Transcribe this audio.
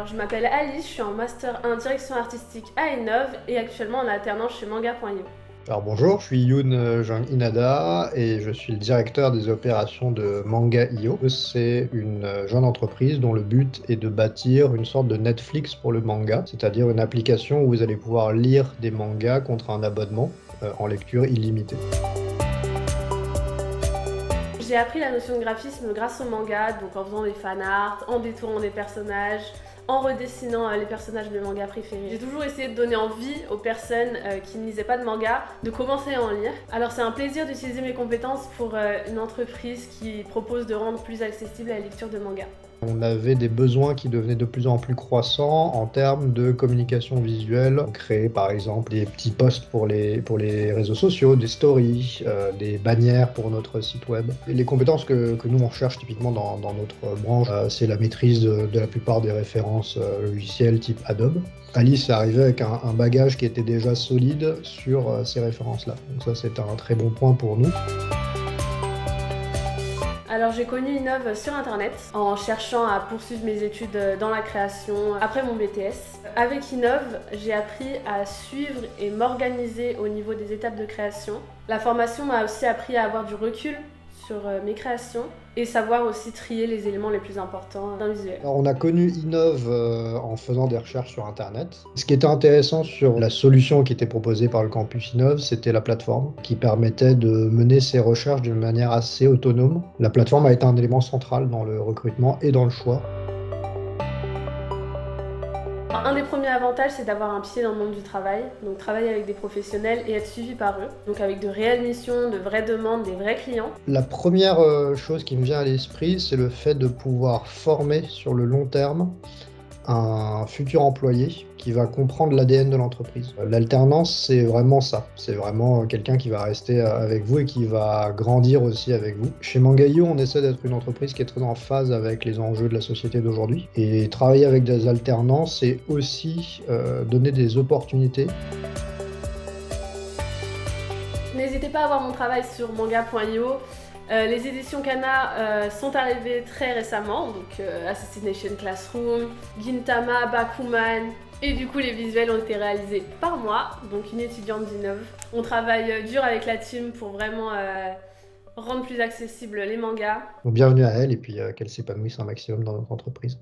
Alors, je m'appelle Alice, je suis en Master 1 Direction Artistique à Innov et actuellement en alternance chez Manga.io. Alors bonjour, je suis Youn Jang Inada et je suis le directeur des opérations de Manga.io. C'est une jeune entreprise dont le but est de bâtir une sorte de Netflix pour le manga, c'est-à-dire une application où vous allez pouvoir lire des mangas contre un abonnement en lecture illimitée. J'ai appris la notion de graphisme grâce au manga, donc en faisant des fanarts, en détourant des personnages, en redessinant les personnages de mes mangas préférés. J'ai toujours essayé de donner envie aux personnes qui ne lisaient pas de manga de commencer à en lire. Alors c'est un plaisir d'utiliser mes compétences pour une entreprise qui propose de rendre plus accessible la lecture de manga. On avait des besoins qui devenaient de plus en plus croissants en termes de communication visuelle. On créait par exemple des petits posts pour les réseaux sociaux, des stories, des bannières pour notre site web. Et les compétences que nous on recherche typiquement dans notre branche, c'est la maîtrise de la plupart des références logicielles type Adobe. Alice est arrivée avec un bagage qui était déjà solide sur ces références-là. Donc ça c'est un très bon point pour nous. Alors j'ai connu Innov sur internet en cherchant à poursuivre mes études dans la création après mon BTS. Avec Innov, j'ai appris à suivre et m'organiser au niveau des étapes de création. La formation m'a aussi appris à avoir du recul sur mes créations et savoir aussi trier les éléments les plus importants d'un visuel. Alors, on a connu Innov en faisant des recherches sur Internet. Ce qui était intéressant sur la solution qui était proposée par le campus Innov, c'était la plateforme qui permettait de mener ses recherches d'une manière assez autonome. La plateforme a été un élément central dans le recrutement et dans le choix. Un des premiers avantages, c'est d'avoir un pied dans le monde du travail, donc travailler avec des professionnels et être suivi par eux, donc avec de réelles missions, de vraies demandes, des vrais clients. La première chose qui me vient à l'esprit, c'est le fait de pouvoir former sur le long terme un futur employé qui va comprendre l'ADN de l'entreprise. L'alternance, c'est vraiment ça. C'est vraiment quelqu'un qui va rester avec vous et qui va grandir aussi avec vous. Chez Manga.io, on essaie d'être une entreprise qui est très en phase avec les enjeux de la société d'aujourd'hui. Et travailler avec des alternants, c'est aussi donner des opportunités. N'hésitez pas à voir mon travail sur manga.io. Les éditions Kana sont arrivées très récemment, donc Assassination Classroom, Gintama, Bakuman, et du coup les visuels ont été réalisés par moi, donc une étudiante d'Innov. On travaille dur avec la team pour vraiment rendre plus accessibles les mangas. Donc bienvenue à elle et puis qu'elle s'épanouisse un maximum dans notre entreprise.